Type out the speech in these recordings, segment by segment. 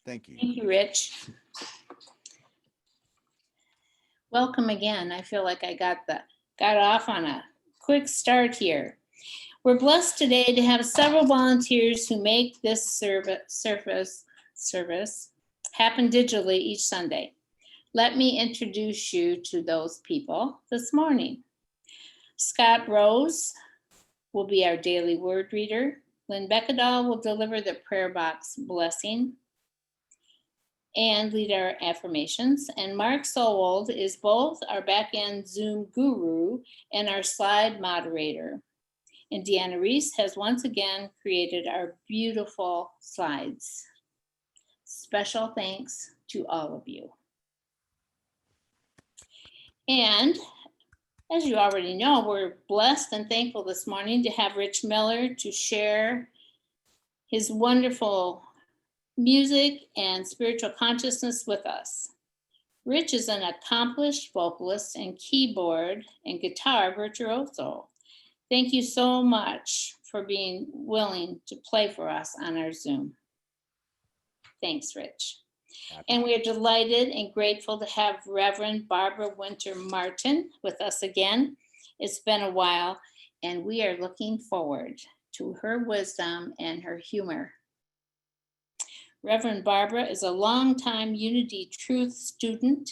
Thank you. Thank you, Rich. Welcome again. I feel like I got off on a quick start here. We're blessed today to have several volunteers who make this service happen digitally each Sunday. Let me introduce you to those people this morning. Scott Rose will be our daily word reader. Lynn Beckedahl will deliver the prayer box blessing and lead our affirmations. And Mark Sowold is both our back-end Zoom guru and our slide moderator. And Deanna Reese has once again created our beautiful slides. Special thanks to all of you. And as you already know, we're blessed and thankful this morning to have Rich Miller to share his wonderful music and spiritual consciousness with us. Rich is an accomplished vocalist and keyboard and guitar virtuoso. Thank you so much for being willing to play for us on our Zoom. Thanks, Rich. And we are delighted and grateful to have Reverend Barbara Winter Martin with us again. It's been a while, and we are looking forward to her wisdom and her humor. Reverend Barbara is a longtime Unity Truth student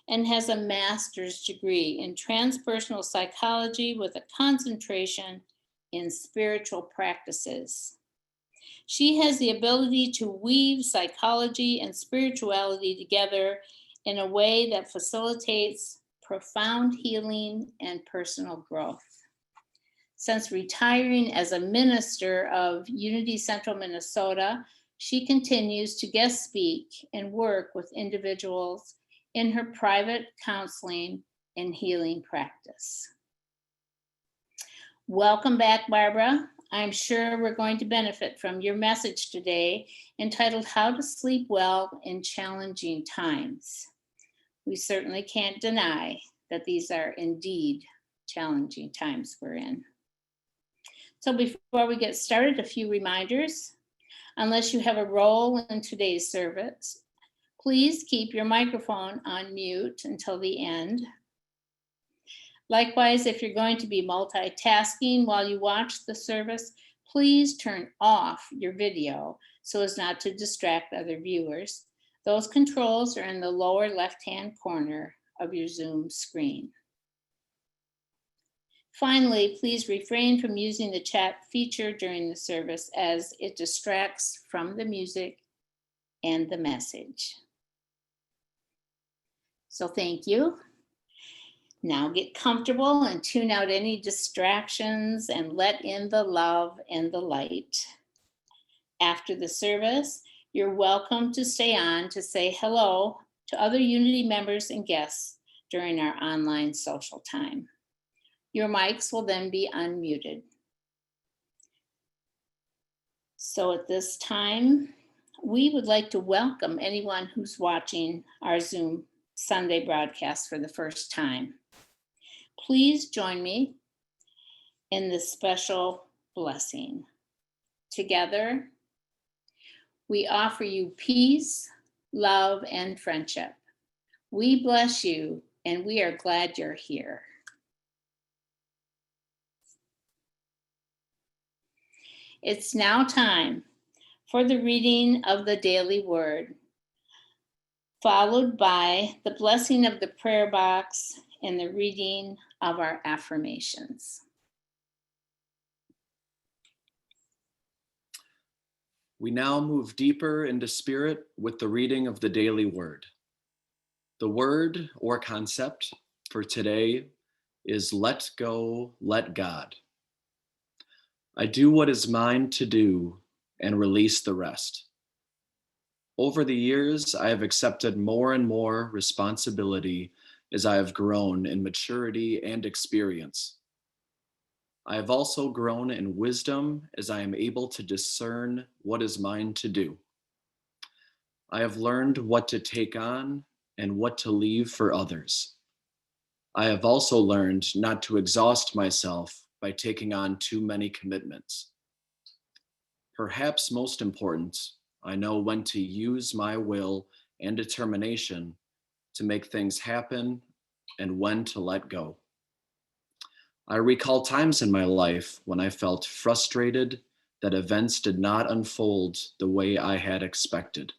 and has a master's degree in transpersonal psychology with a concentration in spiritual practices. She has the ability to weave psychology and spirituality together in a way that facilitates profound healing and personal growth. Since retiring as a minister of Unity Central Minnesota, she continues to guest speak and work with individuals in her private counseling and healing practice. Welcome back, Barbara. I'm sure we're going to benefit from your message today entitled How to Sleep Well in Challenging Times. We certainly can't deny that these are indeed challenging times we're in. So before we get started, a few reminders. Unless you have a role in today's service, please keep your microphone on mute until the end. Likewise, if you're going to be multitasking while you watch the service, please turn off your video so as not to distract other viewers. Those controls are in the lower left-hand corner of your Zoom screen. Finally, please refrain from using the chat feature during the service as it distracts from the music and the message. So thank you. Now get comfortable and tune out any distractions and let in the love and the light. After the service, you're welcome to stay on to say hello to other Unity members and guests during our online social time. Your mics will then be unmuted. So at this time, we would like to welcome anyone who's watching our Zoom Sunday broadcast for the first time. Please join me in this special blessing. Together, we offer you peace, love, and friendship. We bless you, and we are glad you're here. It's now time for the reading of the daily word, followed by the blessing of the prayer box and the reading of our affirmations. We now move deeper into spirit with the reading of the daily word. The word or concept for today is let go, let God. I do what is mine to do and release the rest. Over the years, I have accepted more and more responsibility as I have grown in maturity and experience. I have also grown in wisdom as I am able to discern what is mine to do. I have learned what to take on and what to leave for others. I have also learned not to exhaust myself by taking on too many commitments. Perhaps most important, I know when to use my will and determination to make things happen and when to let go. I recall times in my life when I felt frustrated that events did not unfold the way I had expected.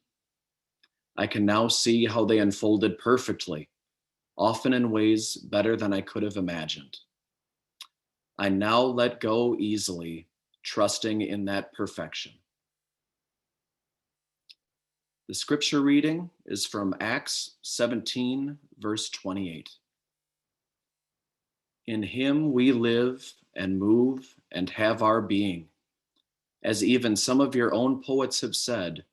I can now see how they unfolded perfectly, often in ways better than I could have imagined. I now let go easily, trusting in that perfection. The scripture reading is from Acts 17, verse 28. In him we live and move and have our being, as even some of your own poets have said,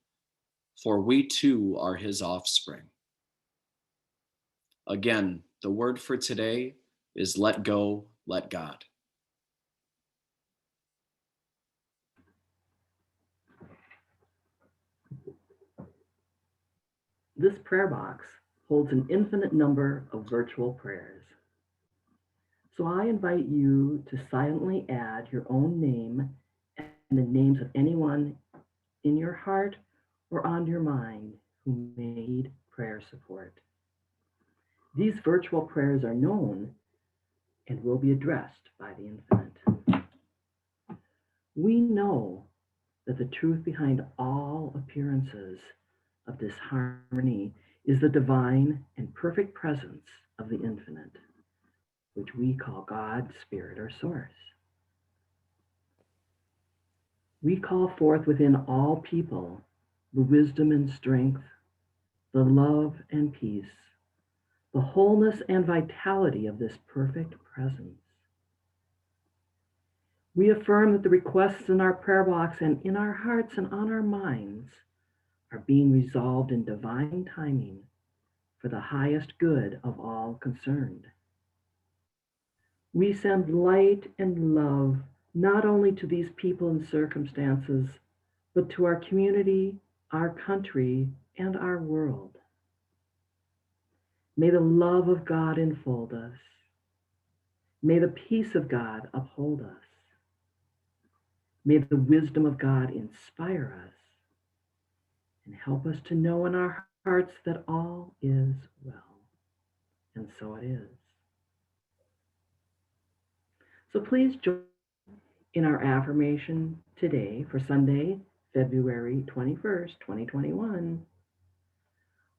for we too are his offspring. Again, the word for today is let go, let God. This prayer box holds an infinite number of virtual prayers. So I invite you to silently add your own name and the names of anyone in your heart or on your mind who may need prayer support. These virtual prayers are known and will be addressed by the infinite. We know that the truth behind all appearances of disharmony is the divine and perfect presence of the infinite, which we call God, Spirit, or Source. We call forth within all people the wisdom and strength, the love and peace, the wholeness and vitality of this perfect presence. We affirm that the requests in our prayer box and in our hearts and on our minds are being resolved in divine timing for the highest good of all concerned. We send light and love not only to these people and circumstances, but to our community, our country, and our world. May the love of God enfold us. May the peace of God uphold us. May the wisdom of God inspire us and help us to know in our hearts that all is well. And so it is. So please join in our affirmation today for Sunday, February 21st, 2021.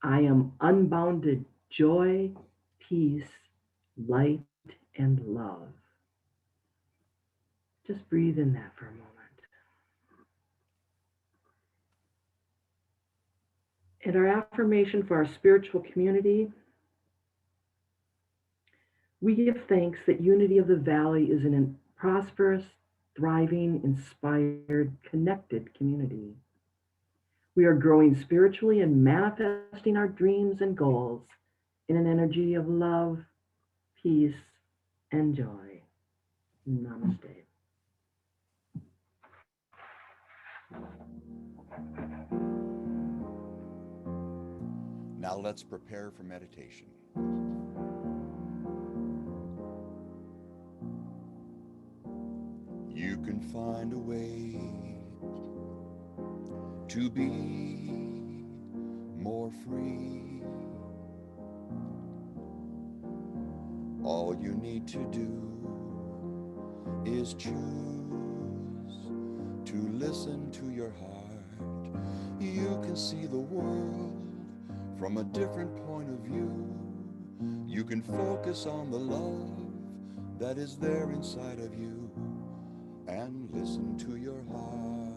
I am unbounded joy, peace, light, and love. Just breathe in that for a moment. And our affirmation for our spiritual community, we give thanks that Unity of the Valley is in a prosperous, thriving, inspired, connected community. We are growing spiritually and manifesting our dreams and goals in an energy of love, peace, and joy. Namaste. Now let's prepare for meditation. You can find a way to be more free. All you need to do is choose to listen to your heart. You can see the world from a different point of view. You can focus on the love that is there inside of you and listen to your heart.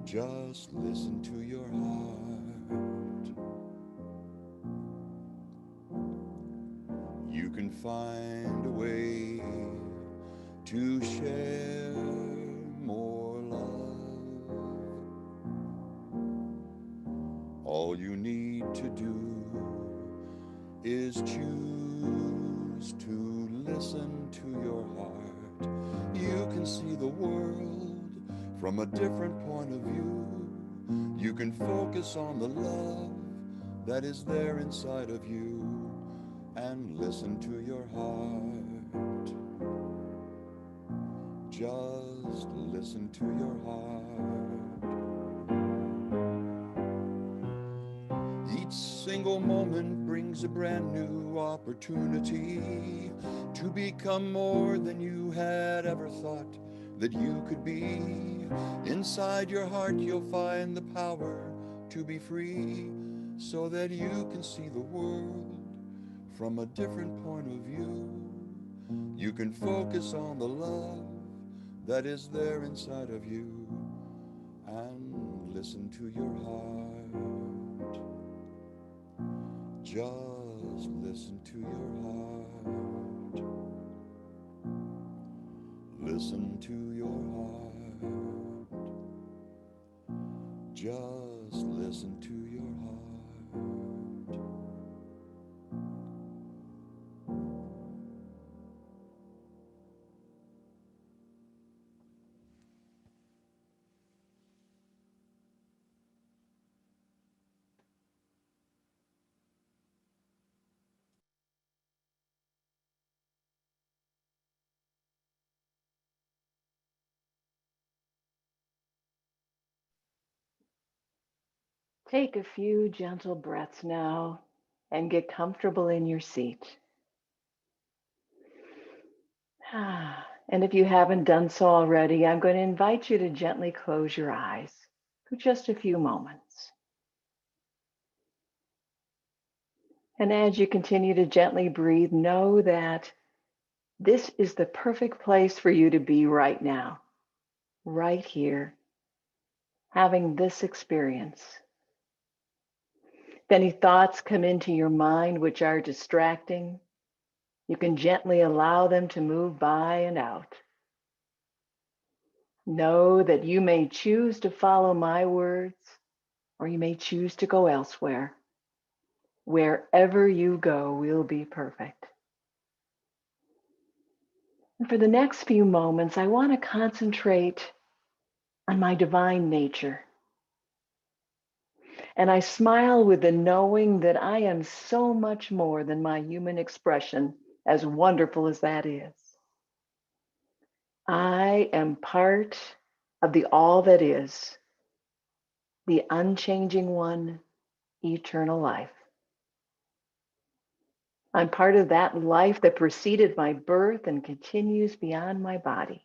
Just listen to your heart. You can find a way to share more love. All you need to do is choose to listen to your heart. You can see the world from a different point of view. You can focus on the love that is there inside of you and listen to your heart. Just listen to your heart. Each single moment brings a brand new opportunity to become more than you had ever thought that you could be. Inside your heart you'll find the power to be free, so that you can see the world from a different point of view. You can focus on the love that is there inside of you, and listen to your heart. Just listen to your heart. Listen to your heart. Just listen to your heart. Take a few gentle breaths now and get comfortable in your seat. And if you haven't done so already, I'm going to invite you to gently close your eyes for just a few moments. And as you continue to gently breathe, know that this is the perfect place for you to be right now, right here, having this experience. If any thoughts come into your mind which are distracting, you can gently allow them to move by and out. Know that you may choose to follow my words, or you may choose to go elsewhere. Wherever you go will be perfect. And for the next few moments, I want to concentrate on my divine nature. And I smile with the knowing that I am so much more than my human expression, as wonderful as that is. I am part of the all that is, the unchanging one, eternal life. I'm part of that life that preceded my birth and continues beyond my body.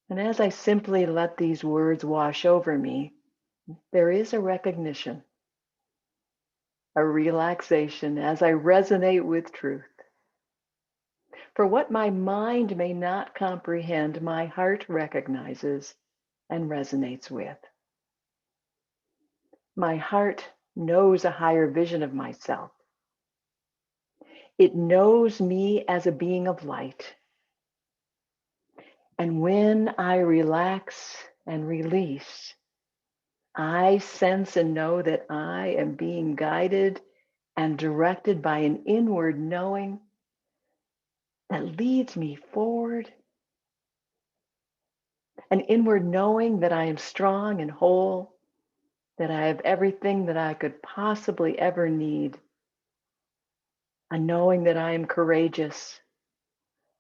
And as I simply let these words wash over me, there is a recognition, a relaxation as I resonate with truth. For what my mind may not comprehend, my heart recognizes and resonates with. My heart knows a higher vision of myself. It knows me as a being of light. And when I relax and release, I sense and know that I am being guided and directed by an inward knowing that leads me forward, an inward knowing that I am strong and whole, that I have everything that I could possibly ever need, a knowing that I am courageous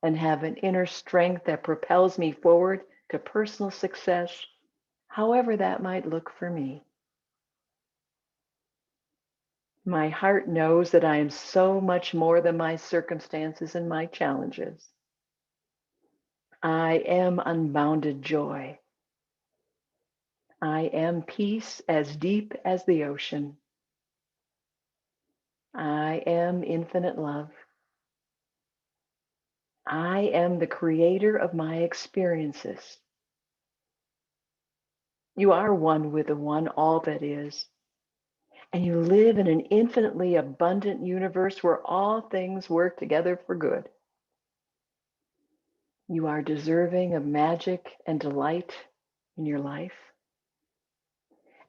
and have an inner strength that propels me forward to personal success, however that might look for me. My heart knows that I am so much more than my circumstances and my challenges. I am unbounded joy. I am peace as deep as the ocean. I am infinite love. I am the creator of my experiences. You are one with the one all that is. And you live in an infinitely abundant universe where all things work together for good. You are deserving of magic and delight in your life.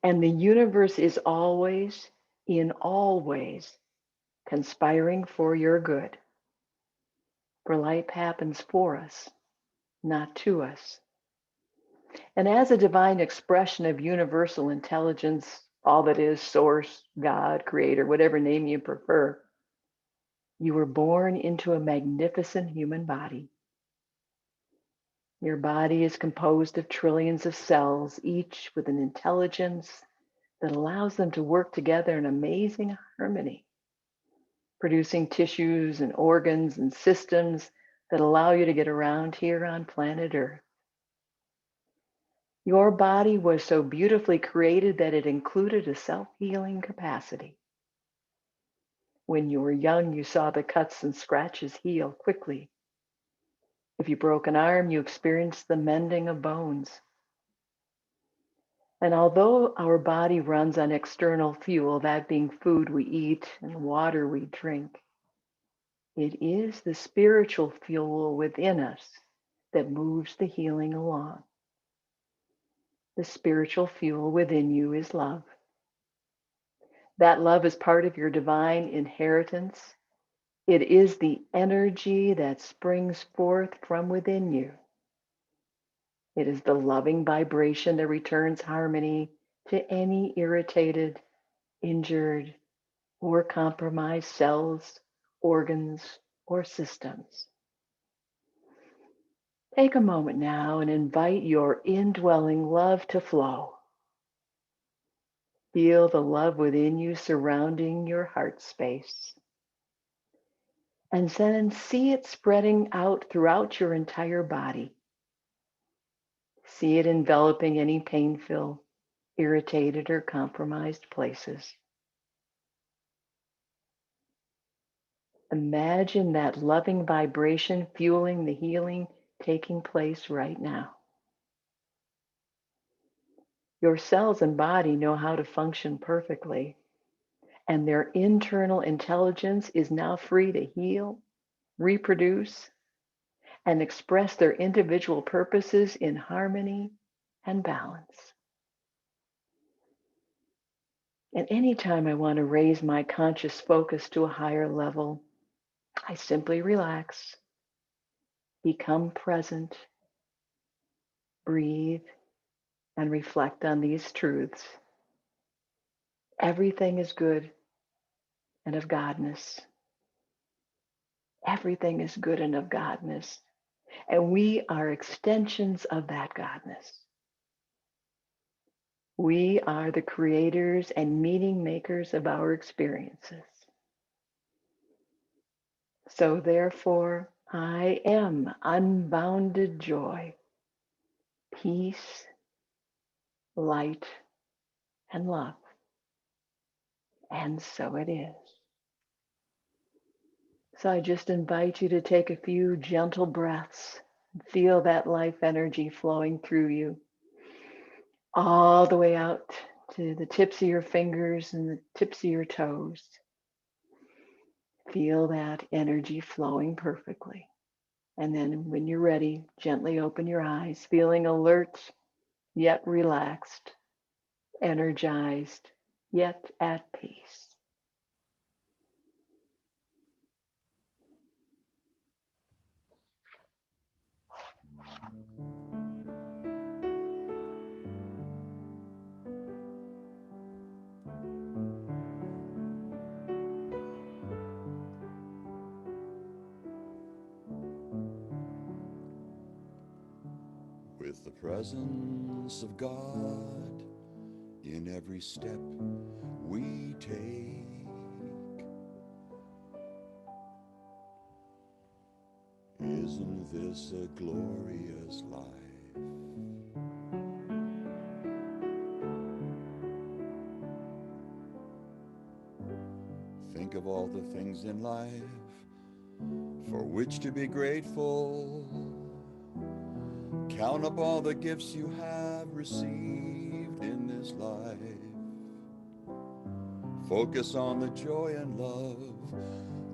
And the universe is always, in all ways, conspiring for your good. For life happens for us, not to us. And as a divine expression of universal intelligence, all that is, source, God, creator, whatever name you prefer, you were born into a magnificent human body. Your body is composed of trillions of cells, each with an intelligence that allows them to work together in amazing harmony, producing tissues and organs and systems that allow you to get around here on planet Earth. Your body was so beautifully created that it included a self-healing capacity. When you were young, you saw the cuts and scratches heal quickly. If you broke an arm, you experienced the mending of bones. And although our body runs on external fuel, that being food we eat and water we drink, it is the spiritual fuel within us that moves the healing along. The spiritual fuel within you is love. That love is part of your divine inheritance. It is the energy that springs forth from within you. It is the loving vibration that returns harmony to any irritated, injured, or compromised cells, organs, or systems. Take a moment now and invite your indwelling love to flow. Feel the love within you surrounding your heart space. And then see it spreading out throughout your entire body. See it enveloping any painful, irritated, or compromised places. Imagine that loving vibration fueling the healing taking place right now. Your cells and body know how to function perfectly, and their internal intelligence is now free to heal, reproduce, and express their individual purposes in harmony and balance. And anytime I want to raise my conscious focus to a higher level, I simply relax, become present, breathe, and reflect on these truths. Everything is good and of Godness. Everything is good and of Godness. And we are extensions of that Godness. We are the creators and meaning makers of our experiences. So therefore, I am unbounded joy, peace, light, and love. And so it is. So I just invite you to take a few gentle breaths and feel that life energy flowing through you, all the way out to the tips of your fingers and the tips of your toes. Feel that energy flowing perfectly. And then when you're ready, gently open your eyes, feeling alert, yet relaxed, energized, yet at peace. With the presence of God in every step we take, isn't this a glorious life? Think of all the things in life for which to be grateful. Count up all the gifts you have received in this life. Focus on the joy and love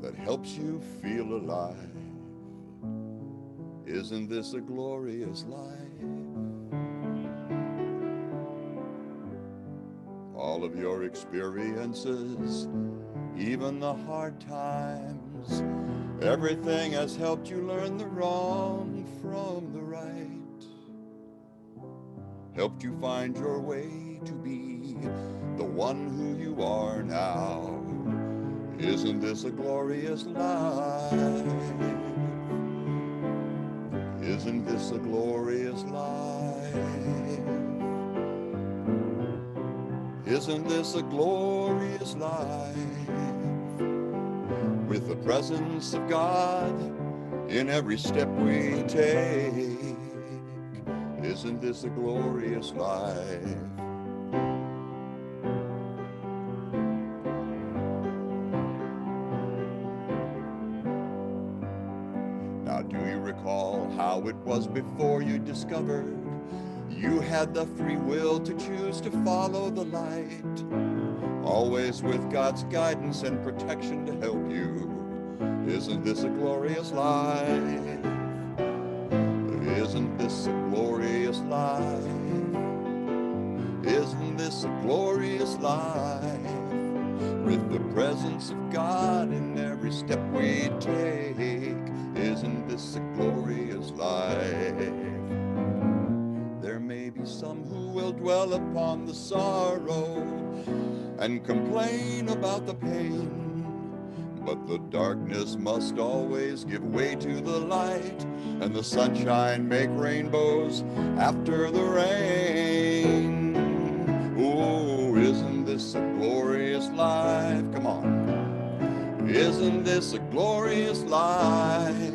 that helps you feel alive. Isn't this a glorious life? All of your experiences, even the hard times, everything has helped you learn the wrong from the right. Helped you find your way to be the one who you are now. Isn't this a glorious life? Isn't this a glorious life? Isn't this a glorious life? With the presence of God in every step we take. Isn't this a glorious life? Now, do you recall how it was before you discovered you had the free will to choose to follow the light? Always with God's guidance and protection to help you. Isn't this a glorious life? Isn't this a glorious life? Isn't this a glorious life? With the presence of God in every step we take. Isn't this a glorious life? There may be some who will dwell upon the sorrow and complain about the pain, but the darkness must always give way to the light, and the sunshine make rainbows after the rain. Oh, isn't this a glorious life? Come on. Isn't this a glorious life?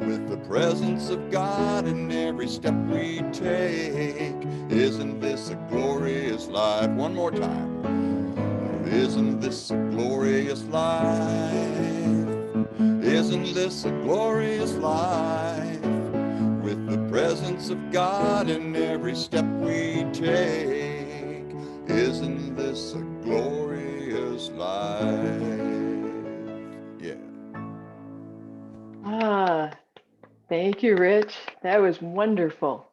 With the presence of God in every step we take. Isn't this a glorious life? One more time. Isn't this a glorious life? Isn't this a glorious life? With the presence of God in every step we take. Isn't this a glorious life? Yeah. Ah, thank you, Rich. That was wonderful.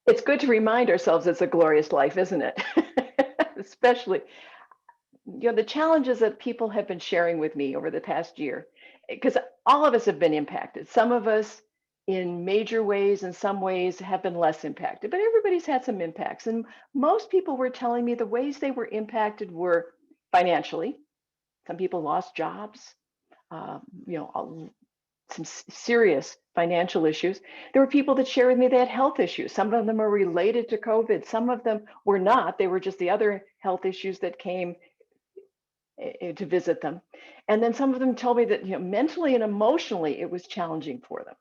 It's good to remind ourselves it's a glorious life, isn't it? Especially, the challenges that people have been sharing with me over the past year, because all of us have been impacted. Some of us in major ways, and some ways have been less impacted, but everybody's had some impacts. And most people were telling me the ways they were impacted were financially. Some people lost jobs, uh, you know, some serious financial issues. There were people that shared with me they had health issues. Some of them are related to COVID. Some of them were not. They were just the other health issues that came to visit them. And then some of them told me that, mentally and emotionally, it was challenging for them.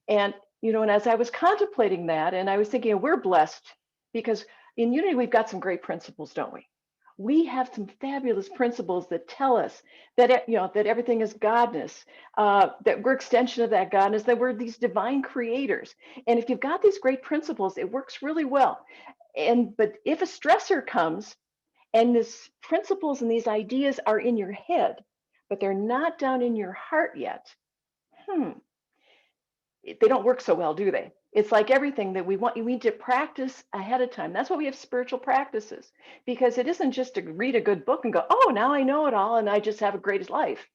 And, and as I was contemplating that, and I was thinking, we're blessed because in Unity, we've got some great principles, don't we? We have some fabulous principles that tell us that, that everything is godness, that we're extension of that godness, that we're these divine creators. And if you've got these great principles, it works really well. But if a stressor comes and these principles and these ideas are in your head, but they're not down in your heart yet, they don't work so well, do they? It's like everything that we need to practice ahead of time. That's why we have spiritual practices, because it isn't just to read a good book and go, oh, now I know it all and I just have a great life.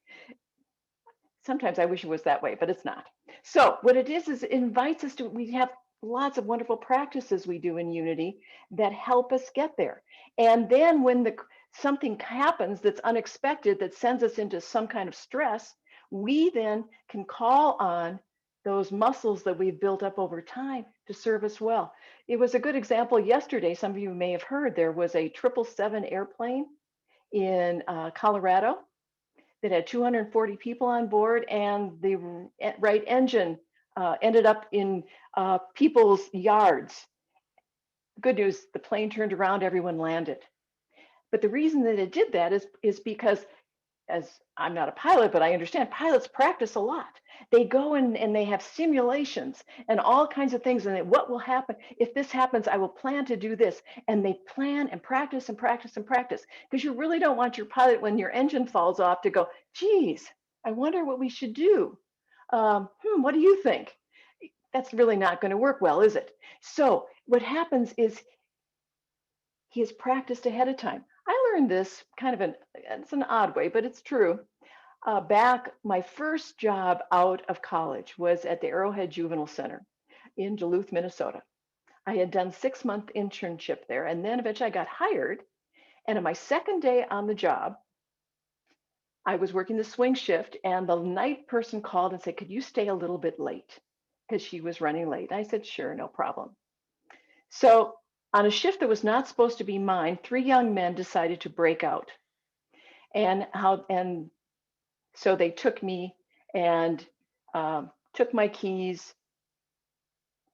Sometimes I wish it was that way, but it's not. So what it is it invites us to, we have lots of wonderful practices we do in Unity that help us get there. And then when something happens that's unexpected, that sends us into some kind of stress, we then can call on those muscles that we've built up over time to serve us well. It was a good example yesterday. Some of you may have heard there was a 777 airplane in Colorado that had 240 people on board, and the right engine ended up in people's yards. Good news, the plane turned around, everyone landed. But the reason that it did that is because, as I'm not a pilot, but I understand pilots practice a lot. They go and they have simulations and all kinds of things. And what will happen if this happens? I will plan to do this. And they plan and practice and practice and practice, because you really don't want your pilot, when your engine falls off, to go, geez, I wonder what we should do. What do you think? That's really not going to work well, is it? So what happens is he has practiced ahead of time. I learned this kind of it's an odd way, but it's true. Back, my first job out of college was at the Arrowhead Juvenile Center in Duluth, Minnesota. I had done 6-month internship there, and then eventually I got hired. And on my second day on the job, I was working the swing shift, and the night person called and said, could you stay a little bit late? Because she was running late. I said, sure, no problem. So on a shift that was not supposed to be mine, 3 young men decided to break out. And so they took me and took my keys,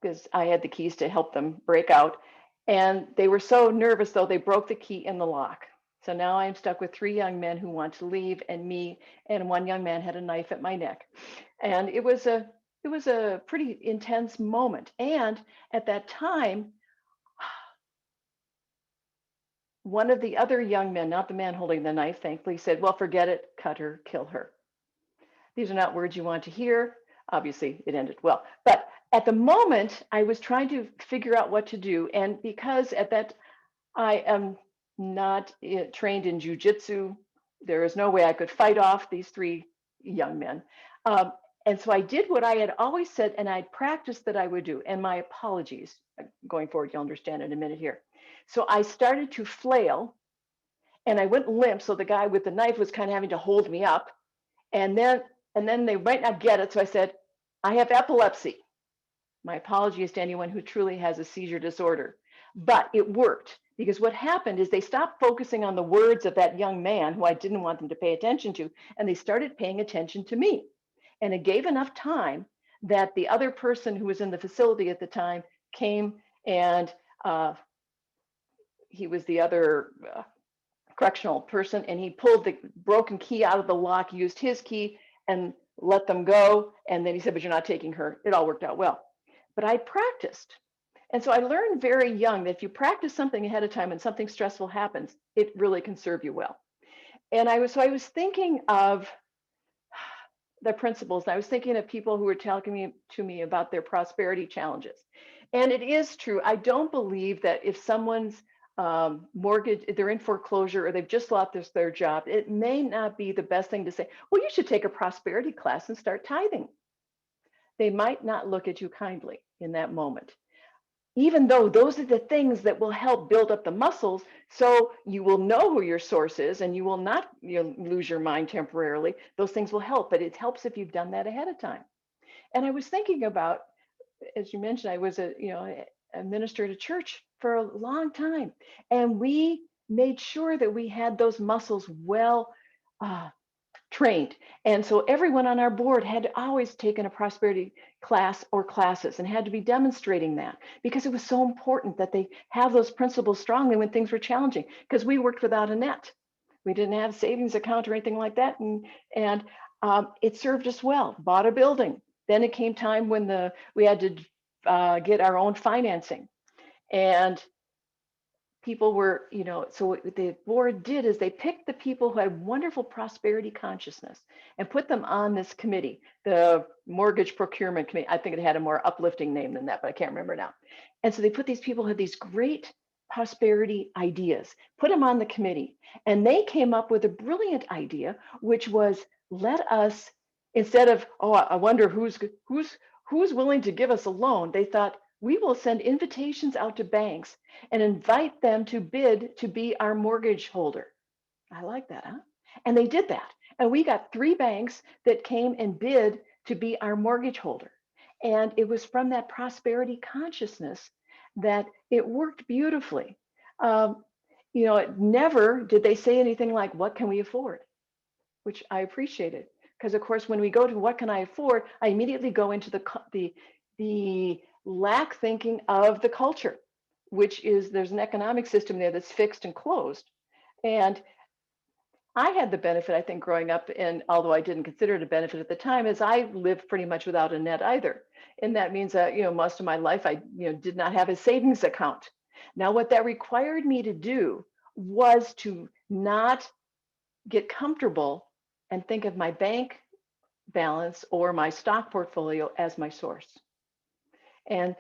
because I had the keys to help them break out. And they were so nervous, though, they broke the key in the lock. So now I'm stuck with 3 young men who want to leave, and me, and 1 young man had a knife at my neck. And it was a pretty intense moment. And at that time, one of the other young men, not the man holding the knife, thankfully said, well, forget it, cut her, kill her. These are not words you want to hear. Obviously, it ended well. But at the moment, I was trying to figure out what to do. And because at that, I am not trained in jujitsu, there is no way I could fight off these 3 young men. And so I did what I had always said, and I practiced that I would do. And my apologies, going forward, you'll understand in a minute here. So I started to flail, and I went limp. So the guy with the knife was kind of having to hold me up. And then they might not get it. So I said, I have epilepsy. My apologies to anyone who truly has a seizure disorder. But it worked, because what happened is they stopped focusing on the words of that young man who I didn't want them to pay attention to, and they started paying attention to me. And it gave enough time that the other person who was in the facility at the time came, and he was the other correctional person, and he pulled the broken key out of the lock, used his key, and let them go. And then he said, but you're not taking her. It all worked out well. But I practiced. And so I learned very young that if you practice something ahead of time and something stressful happens, it really can serve you well. And I was thinking of the principles, and I was thinking of people who were telling to me about their prosperity challenges. And it is true. I don't believe that if someone's mortgage, they're in foreclosure, or they've just lost their job, it may not be the best thing to say, well, you should take a prosperity class and start tithing. They might not look at you kindly in that moment, even though those are the things that will help build up the muscles, so you will know who your source is and you will not lose your mind temporarily. Those things will help, but it helps if you've done that ahead of time. And I was thinking about, as you mentioned, I was a minister at a church for a long time, and we made sure that we had those muscles well trained. And so everyone on our board had always taken a prosperity class or classes, and had to be demonstrating that, because it was so important that they have those principles strongly when things were challenging, because we worked without a net. We didn't have a savings account or anything like that. And it served us well. Bought a building. Then it came time when we had to get our own financing. And people were, so what the board did is they picked the people who had wonderful prosperity consciousness and put them on this committee, the mortgage procurement committee. I think it had a more uplifting name than that, but I can't remember now. And so they put these people who had these great prosperity ideas, put them on the committee, and they came up with a brilliant idea, which was, let us, instead of, oh, I wonder who's willing to give us a loan, they thought, we will send invitations out to banks and invite them to bid to be our mortgage holder. I like that, huh? And they did that. And we got 3 banks that came and bid to be our mortgage holder. And it was from that prosperity consciousness that it worked beautifully. Never did they say anything like, what can we afford? Which I appreciated. Because of course, when we go to what can I afford, I immediately go into the lack thinking of the culture, which is, there's an economic system there that's fixed and closed. And I had the benefit, I think, growing up, and although I didn't consider it a benefit at the time, is I lived pretty much without a net either. And that means that, most of my life, I did not have a savings account. Now, what that required me to do was to not get comfortable and think of my bank balance or my stock portfolio as my source. And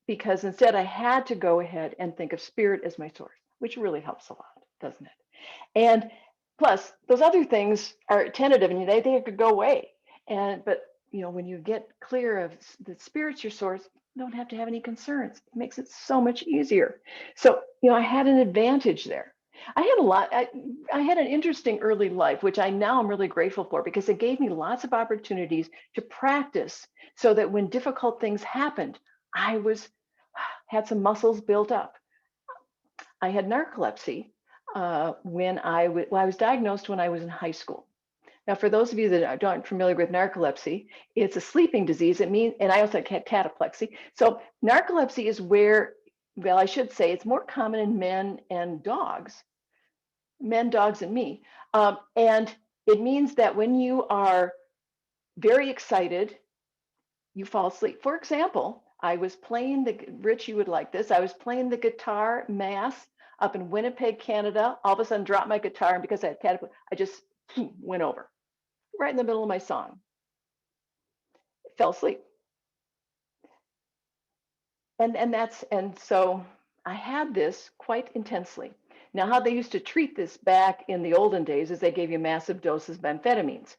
because instead I had to go ahead and think of spirit as my source, which really helps a lot, doesn't it? And plus, those other things are tentative, and they could go away. But when you get clear of the spirit's your source, you don't have to have any concerns. It makes it so much easier. So I had an advantage there. I had a lot. I had an interesting early life, which I now am really grateful for because it gave me lots of opportunities to practice so that when difficult things happened, I had some muscles built up. I had narcolepsy when I was diagnosed when I was in high school. Now, for those of you that aren't familiar with narcolepsy, it's a sleeping disease. It means, and I also had cataplexy. So narcolepsy is where, well, I should say it's more common in men and dogs, men, dogs, and me. And it means that when you are very excited, you fall asleep. For example, I was playing Rich, you would like this. I was playing the guitar mass up in Winnipeg, Canada. All of a sudden dropped my guitar, and because I had cataplexy, I just went over right in the middle of my song. Fell asleep. And so I had this quite intensely. Now, how they used to treat this back in the olden days is they gave you massive doses of amphetamines.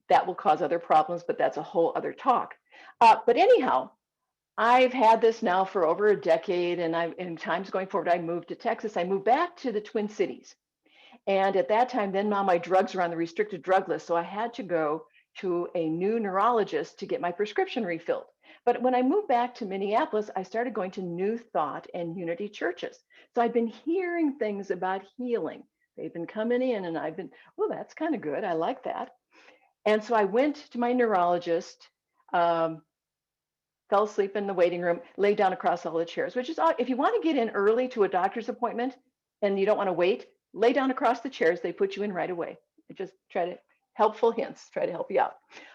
That will cause other problems, but that's a whole other talk. But anyhow, I've had this now for over a decade, and in times going forward, I moved to Texas. I moved back to the Twin Cities. And at that time, then now my drugs were on the restricted drug list. So I had to go to a new neurologist to get my prescription refilled. But when I moved back to Minneapolis, I started going to New Thought and Unity churches. So I'd been hearing things about healing. They've been coming in, and I've been, well, that's kind of good. I like that. And so I went to my neurologist, fell asleep in the waiting room, laid down across all the chairs, which is, if you want to get in early to a doctor's appointment and you don't want to wait, lay down across the chairs. They put you in right away. Just try to, helpful hints, try to help you out.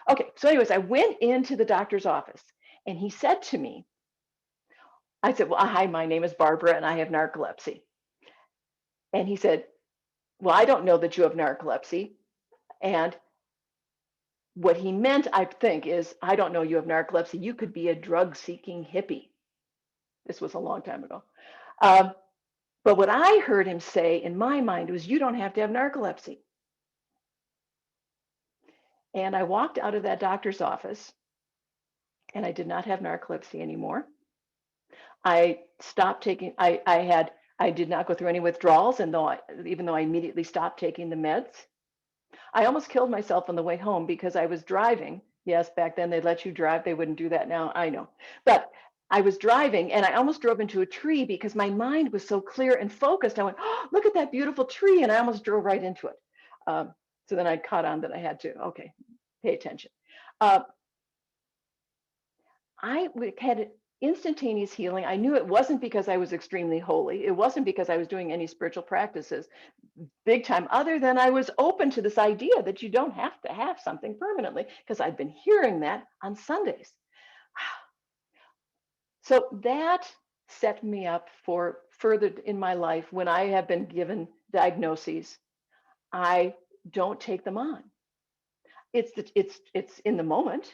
Okay, so anyways, I went into the doctor's office and he said to me, I said, well, hi, my name is Barbara and I have narcolepsy. And he said, well, I don't know that you have narcolepsy. And what he meant, I think, is, I don't know you have narcolepsy. You could be a drug-seeking hippie. This was a long time ago. But what I heard him say in my mind was, you don't have to have narcolepsy. And I walked out of that doctor's office and I did not have narcolepsy anymore. I stopped taking, I did not go through any withdrawals, and even though I immediately stopped taking the meds. I almost killed myself on the way home because I was driving. Yes, back then they'd let you drive. They wouldn't do that now, I know. But I was driving and I almost drove into a tree because my mind was so clear and focused. I went, oh, look at that beautiful tree. And I almost drove right into it. So then I caught on that I had to, okay, pay attention. I had instantaneous healing. I knew it wasn't because I was extremely holy. It wasn't because I was doing any spiritual practices big time, other than I was open to this idea that you don't have to have something permanently, because I'd been hearing that on Sundays. So that set me up for further in my life. When I have been given diagnoses, I don't take them on. It's in the moment,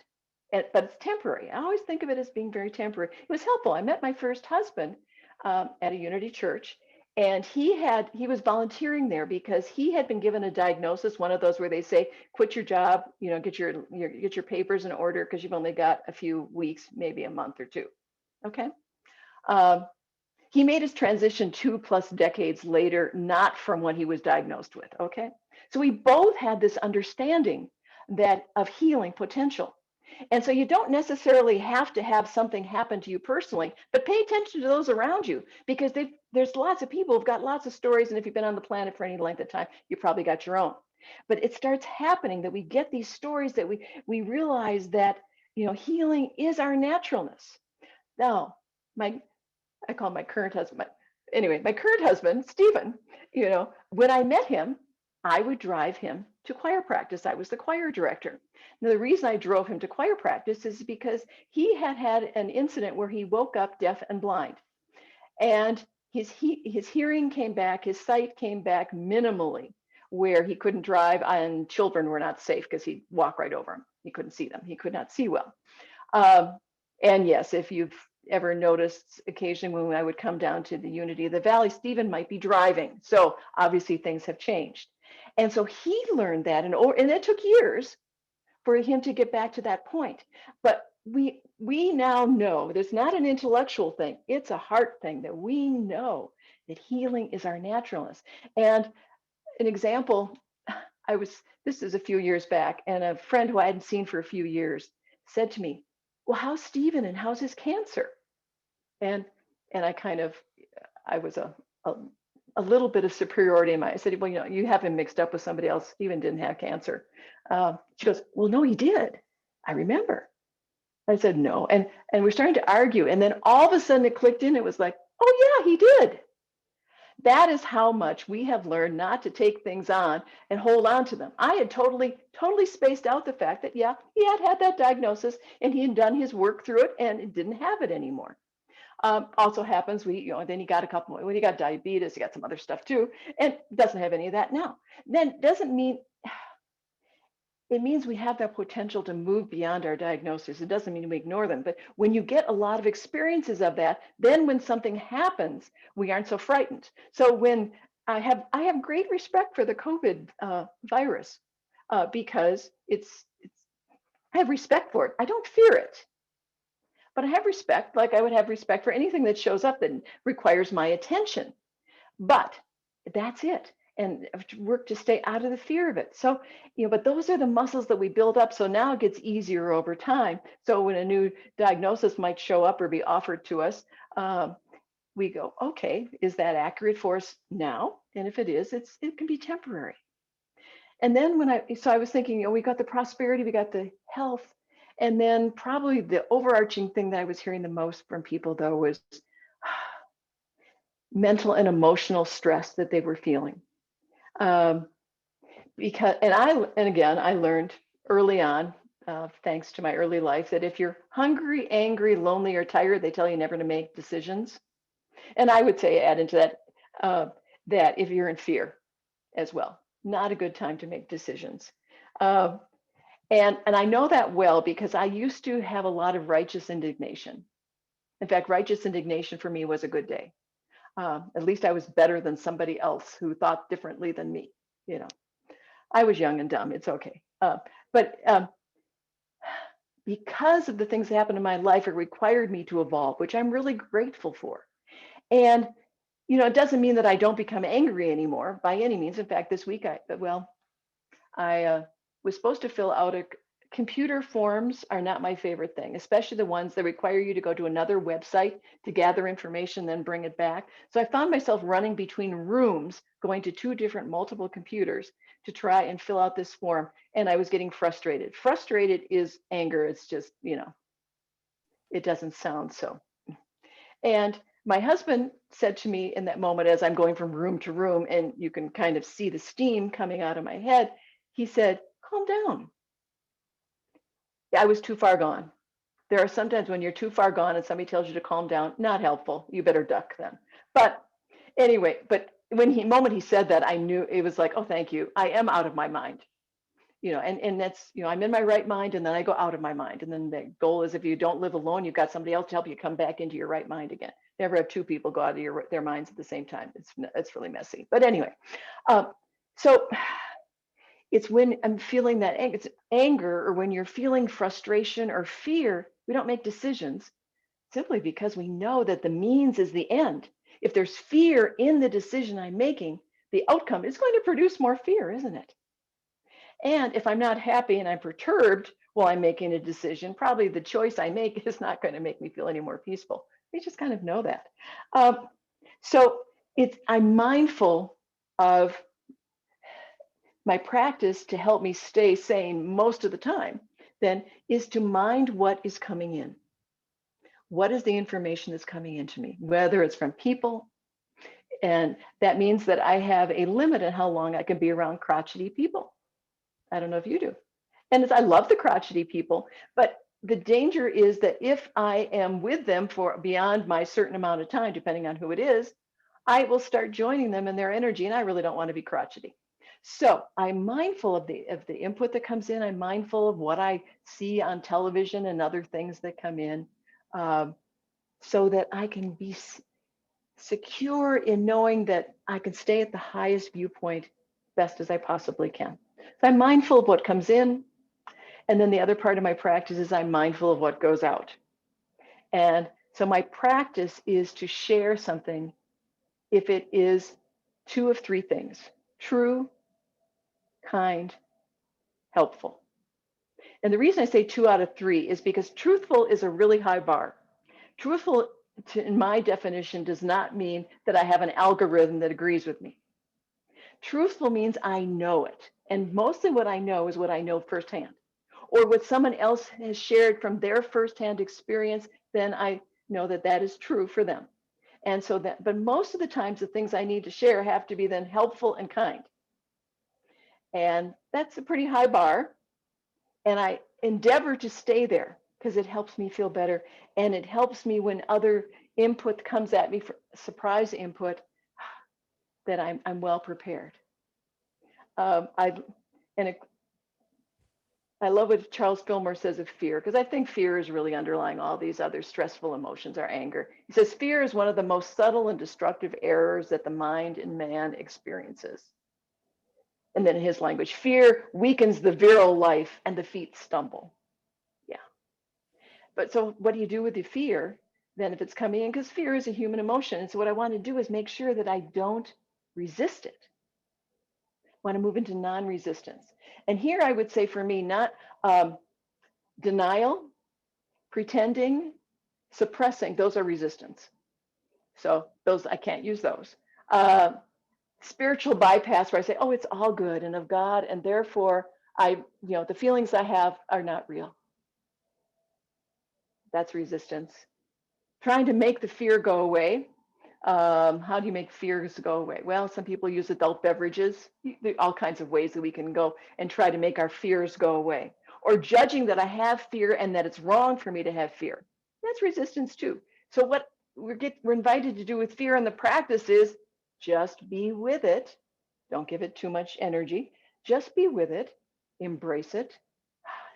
but it's temporary. I always think of it as being very temporary. It was helpful. I met my first husband at a Unity church, and he was volunteering there because he had been given a diagnosis, one of those where they say, quit your job, get your papers in order because you've only got a few weeks, maybe a month or two. Okay. He made his transition 2+ decades later, not from what he was diagnosed with. Okay. So we both had this understanding of healing potential. And so you don't necessarily have to have something happen to you personally, but pay attention to those around you, because there's lots of people who've got lots of stories. And if you've been on the planet for any length of time, you probably got your own. But it starts happening that we get these stories that we realize that, healing is our naturalness. Now, I call my current husband, my current husband, Stephen, when I met him, I would drive him to choir practice. I was the choir director. Now, the reason I drove him to choir practice is because he had an incident where he woke up deaf and blind. And his hearing came back, his sight came back minimally, where he couldn't drive and children were not safe because he'd walk right over them. He couldn't see them. He could not see well. And yes, if you've ever noticed, occasionally when I would come down to the Unity of the Valley, Stephen might be driving. So obviously things have changed. And so he learned that, and it took years for him to get back to that point. But we now know there's not an intellectual thing, it's a heart thing, that we know that healing is our naturalness. And an example, this is a few years back, and a friend who I hadn't seen for a few years said to me, well, how's Stephen and how's his cancer? And I kind of, I was a little bit of superiority in my, I said, well, you have him mixed up with somebody else. Stephen didn't have cancer. She goes, well, no, he did. I remember. I said, no. And we're starting to argue. And then all of a sudden it clicked in. It was like, oh yeah, he did. That is how much we have learned not to take things on and hold on to them. I had totally spaced out the fact that, yeah, he had that diagnosis and he had done his work through it and didn't have it anymore. Also happens, then he got a couple more, when he got diabetes, he got some other stuff too, and doesn't have any of that now. Then doesn't mean, it means we have that potential to move beyond our diagnosis. It doesn't mean we ignore them, but when you get a lot of experiences of that, then when something happens, we aren't so frightened. So when I have great respect for the COVID virus because I have respect for it. I don't fear it, but I have respect, like I would have respect for anything that shows up that requires my attention. But that's it. And I have to work to stay out of the fear of it. So, but those are the muscles that we build up. So now it gets easier over time. So when a new diagnosis might show up or be offered to us, we go, okay, is that accurate for us now? And if it is, it can be temporary. And then I was thinking, we got the prosperity, we got the health. And then probably the overarching thing that I was hearing the most from people though was mental and emotional stress that they were feeling. Because, and again, I learned early on, thanks to my early life, that if you're hungry, angry, lonely, or tired, they tell you never to make decisions. And I would say, add into that, that if you're in fear as well, not a good time to make decisions. And I know that well because I used to have a lot of righteous indignation. In fact, righteous indignation for me was a good day. At least I was better than somebody else who thought differently than me. I was young and dumb. It's okay. But because of the things that happened in my life, it required me to evolve, which I'm really grateful for. And it doesn't mean that I don't become angry anymore by any means. In fact, this week I was supposed to fill out computer forms are not my favorite thing, especially the ones that require you to go to another website to gather information, then bring it back. So I found myself running between rooms, going to two different multiple computers to try and fill out this form. And I was getting frustrated. Frustrated is anger. It's just, it doesn't sound so. And my husband said to me in that moment, as I'm going from room to room, and you can kind of see the steam coming out of my head, he said, calm down. I was too far gone. There are sometimes when you're too far gone and somebody tells you to calm down, not helpful. You better duck then. But anyway, moment he said that, I knew it was like, oh, thank you. I am out of my mind. And that's, I'm in my right mind and then I go out of my mind. And then the goal is if you don't live alone, you've got somebody else to help you come back into your right mind again. Never have two people go out of their minds at the same time. It's really messy. But anyway, so it's when I'm feeling that anger or when you're feeling frustration or fear, we don't make decisions simply because we know that the means is the end. If there's fear in the decision I'm making, the outcome is going to produce more fear, isn't it? And if I'm not happy and I'm perturbed while I'm making a decision, probably the choice I make is not going to make me feel any more peaceful. We just kind of know that. So I'm mindful of my practice to help me stay sane most of the time, then, is to mind what is coming in. What is the information that's coming into me, whether it's from people, and that means that I have a limit on how long I can be around crotchety people. I don't know if you do. And I love the crotchety people, but the danger is that if I am with them for beyond my certain amount of time, depending on who it is, I will start joining them in their energy, and I really don't want to be crotchety. So I'm mindful of the input that comes in. I'm mindful of what I see on television and other things that come in, so that I can be secure in knowing that I can stay at the highest viewpoint best as I possibly can. So I'm mindful of what comes in, And then the other part of my practice is I'm mindful of what goes out. And so my practice is to share something if it is two of three things: true, kind, helpful. And the reason I say 2 out of 3 is because truthful is a really high bar. Truthful, in my definition, does not mean that I have an algorithm that agrees with me. Truthful means I know it. And mostly what I know is what I know firsthand, or what someone else has shared from their firsthand experience. Then I know that that is true for them. And so that, but most of the times the things I need to share have to be then helpful and kind. And that's a pretty high bar. And I endeavor to stay there because it helps me feel better. And it helps me when other input comes at me, for surprise input, that I'm well prepared. I love what Charles Fillmore says of fear, because I think fear is really underlying all these other stressful emotions, or anger. He says, fear is one of the most subtle and destructive errors that the mind in man experiences. And then in his language, fear weakens the virile life and the feet stumble. Yeah. But so what do you do with the fear then if it's coming in? Because fear is a human emotion. And so what I want to do is make sure that I don't resist it. I want to move into non-resistance. And here I would say for me, not denial, pretending, suppressing, those are resistance. So those, I can't use those. Spiritual bypass, where I say, oh, it's all good and of God, and therefore the feelings I have are not real. That's resistance. Trying to make the fear go away. How do you make fears go away? Well, some people use adult beverages. There are all kinds of ways that we can go and try to make our fears go away. Or judging that I have fear and that it's wrong for me to have fear. That's resistance too. So what we're invited to do with fear in the practice is just be with it. Don't give it too much energy. Just be with it, embrace it,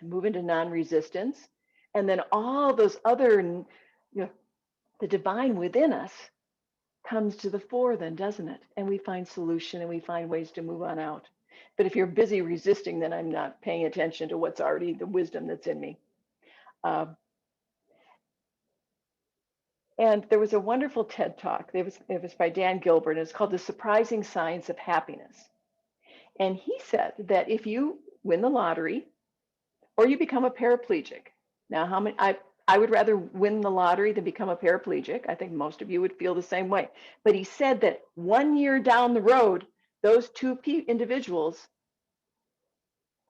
move into non-resistance. And then all those other, the divine within us comes to the fore then, doesn't it? And we find solution and we find ways to move on out. But if you're busy resisting, then I'm not paying attention to what's already the wisdom that's in me. And there was a wonderful TED Talk. It was by Dan Gilbert. And it's called The Surprising Science of Happiness. And he said that if you win the lottery or you become a paraplegic, now how many, I would rather win the lottery than become a paraplegic. I think most of you would feel the same way. But he said that 1 year down the road, those two individuals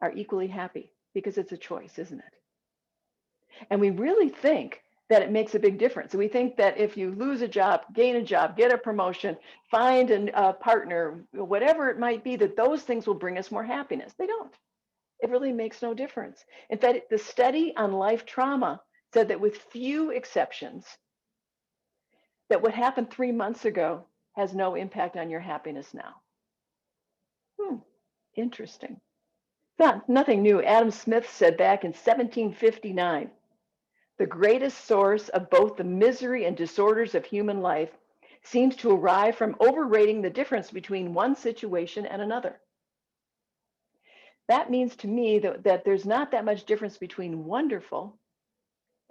are equally happy because it's a choice, isn't it? And we really think that it makes a big difference. We think that if you lose a job, gain a job, get a promotion, find a partner, whatever it might be, that those things will bring us more happiness. They don't. It really makes no difference. In fact, the study on life trauma said that with few exceptions, that what happened 3 months ago has no impact on your happiness now. Interesting. Nothing new. Adam Smith said back in 1759, the greatest source of both the misery and disorders of human life seems to arrive from overrating the difference between one situation and another. That means to me that there's not that much difference between wonderful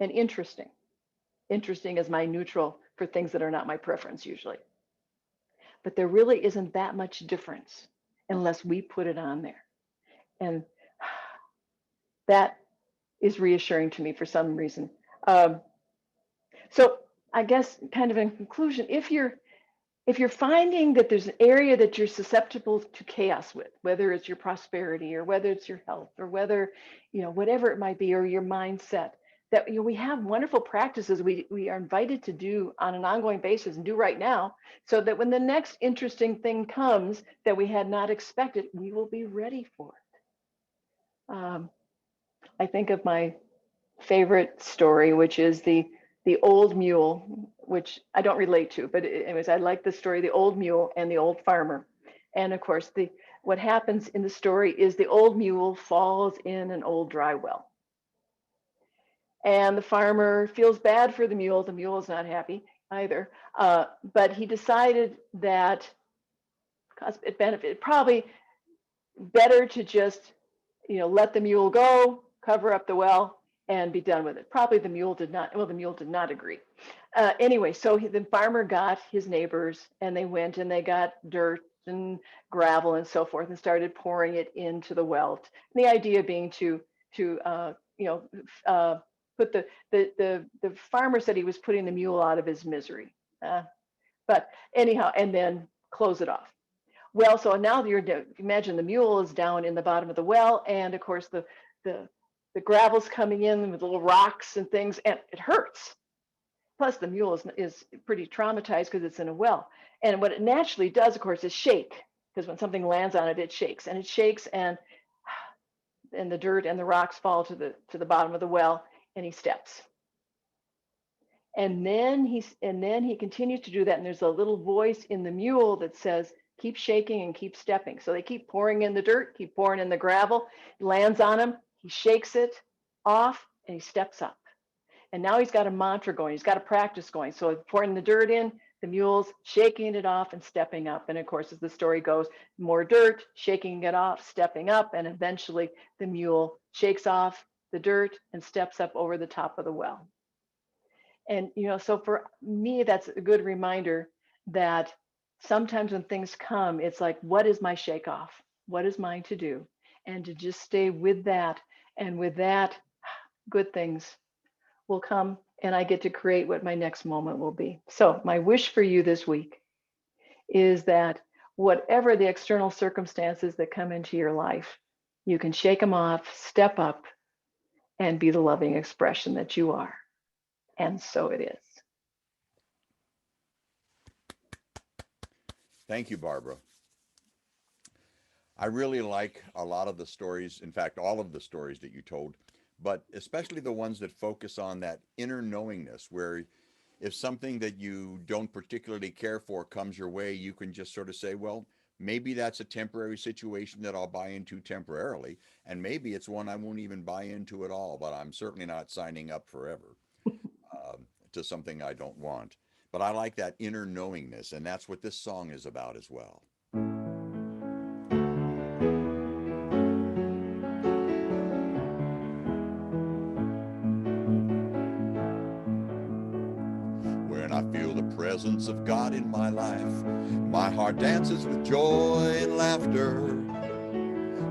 and interesting. Interesting is my neutral for things that are not my preference usually. But there really isn't that much difference unless we put it on there. And that is reassuring to me for some reason. So I guess kind of in conclusion, if you're finding that there's an area that you're susceptible to chaos with, whether it's your prosperity or whether it's your health or whether, whatever it might be, or your mindset, that we have wonderful practices we are invited to do on an ongoing basis and do right now, so that when the next interesting thing comes that we had not expected, we will be ready for it. I think of my favorite story, which is the old mule, which I don't relate to, but anyways, I like the story, the old mule and the old farmer. And of course, what happens in the story is the old mule falls in an old dry well. And the farmer feels bad for the mule. The mule is not happy either. But he decided that because it benefited, probably better to just, let the mule go, cover up the well, and be done with it. Probably the mule did not, well, the mule did not agree. Anyway, so the farmer got his neighbors and they went and they got dirt and gravel and so forth and started pouring it into the well. And the idea being to put the farmer said he was putting the mule out of his misery. But anyhow, and then close it off. Well, so now imagine the mule is down in the bottom of the well, and of course the gravel's coming in with little rocks and things, and it hurts. Plus, the mule is pretty traumatized because it's in a well. And what it naturally does, of course, is shake, because when something lands on it, it shakes, and the dirt and the rocks fall to the bottom of the well, and he steps. And then he continues to do that, and there's a little voice in the mule that says, keep shaking and keep stepping. So they keep pouring in the dirt, keep pouring in the gravel, it lands on him, he shakes it off, and he steps up. And now he's got a mantra going, he's got a practice going. So pouring the dirt in, the mule's shaking it off and stepping up. And of course, as the story goes, more dirt, shaking it off, stepping up, and eventually the mule shakes off the dirt and steps up over the top of the well. And, so for me, that's a good reminder that sometimes when things come, it's like, what is my shake off? What is mine to do? And to just stay with that. And with that, good things will come, and I get to create what my next moment will be. So my wish for you this week is that whatever the external circumstances that come into your life, you can shake them off, step up, and be the loving expression that you are. And so it is. Thank you, Barbara. I really like a lot of the stories, in fact, all of the stories that you told, but especially the ones that focus on that inner knowingness, where if something that you don't particularly care for comes your way, you can just sort of say, well, maybe that's a temporary situation that I'll buy into temporarily, and maybe it's one I won't even buy into at all, but I'm certainly not signing up forever to something I don't want. But I like that inner knowingness, and that's what this song is about as well. When I feel the presence of God in my life, my heart dances with joy and laughter.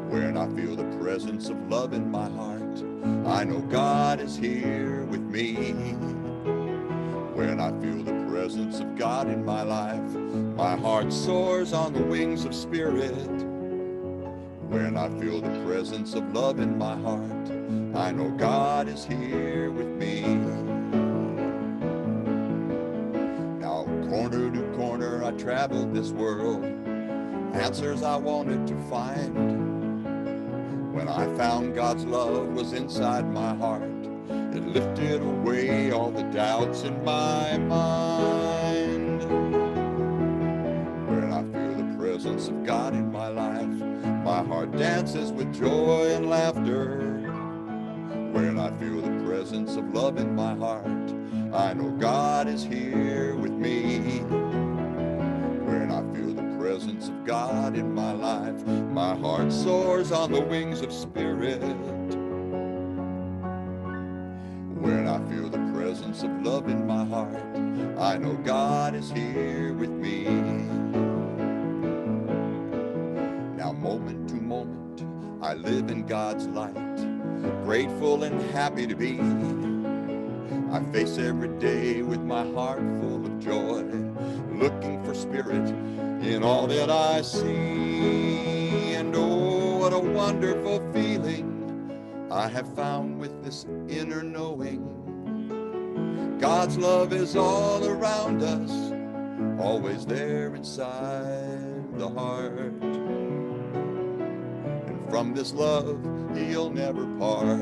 When I feel the presence of love in my heart, I know God is here with me. When I feel the presence of God in my life, my heart soars on the wings of spirit. When I feel the presence of love in my heart, I know God is here with me. Now, corner to corner, I traveled this world, answers I wanted to find. When I found God's love was inside my heart, it lifted away all the doubts in my mind. When I feel the presence of God in my life, my heart dances with joy and laughter. When I feel the presence of love in my heart, I know God is here with me. When I feel the presence of God in my life, my heart soars on the wings of spirit. When I feel the presence of love in my heart, I know God is here with me. Now, moment to moment, I live in God's light, grateful and happy to be. I face every day with my heart full of joy, looking for spirit in all that I see. And oh, what a wonderful feeling I have found with this inner knowing. God's love is all around us, always there inside the heart. And from this love, He'll never part.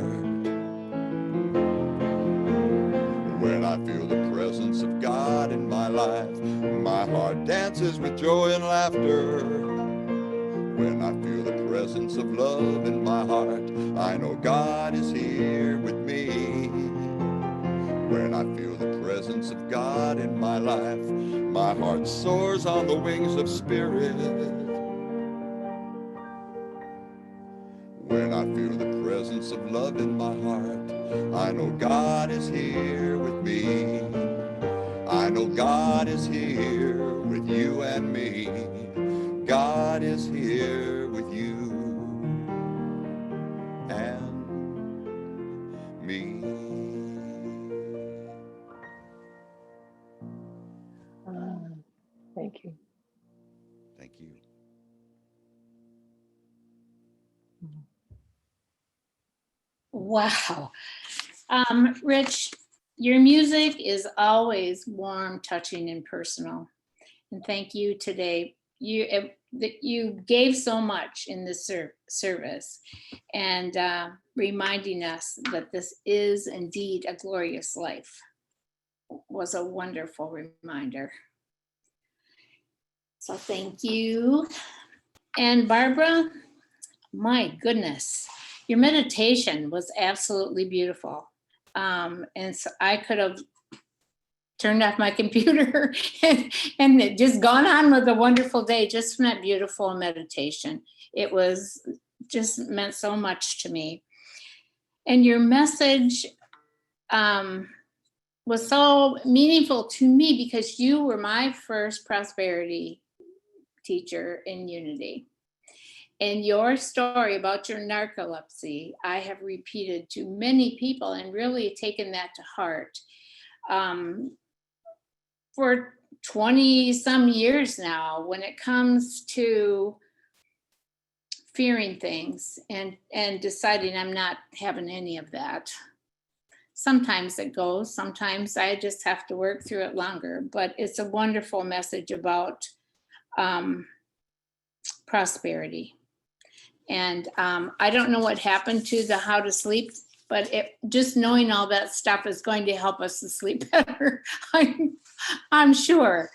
When I feel the presence of God in my life, my heart dances with joy and laughter. When I feel the presence of love in my heart, I know God is here with me. When I feel the presence of God in my life, my heart soars on the wings of spirit. When I feel the presence presence of love in my heart. I know God is here with me. I know God is here with you and me. God is here with you and me. Thank you. Thank you. Wow. Rich, your music is always warm, touching, and personal. And thank you today. You gave so much in this service, and reminding us that this is indeed a glorious life was a wonderful reminder. So thank you. And Barbara, my goodness, your meditation was absolutely beautiful. And so I could have turned off my computer and just gone on with a wonderful day just from that beautiful meditation. It was just meant so much to me. And your message was so meaningful to me because you were my first prosperity teacher in Unity. And your story about your narcolepsy, I have repeated to many people and really taken that to heart. For 20 some years now, when it comes to fearing things and deciding I'm not having any of that. Sometimes it goes, sometimes I just have to work through it longer, but it's a wonderful message about prosperity. And I don't know what happened to the how to sleep, but just knowing all that stuff is going to help us to sleep better, I'm sure.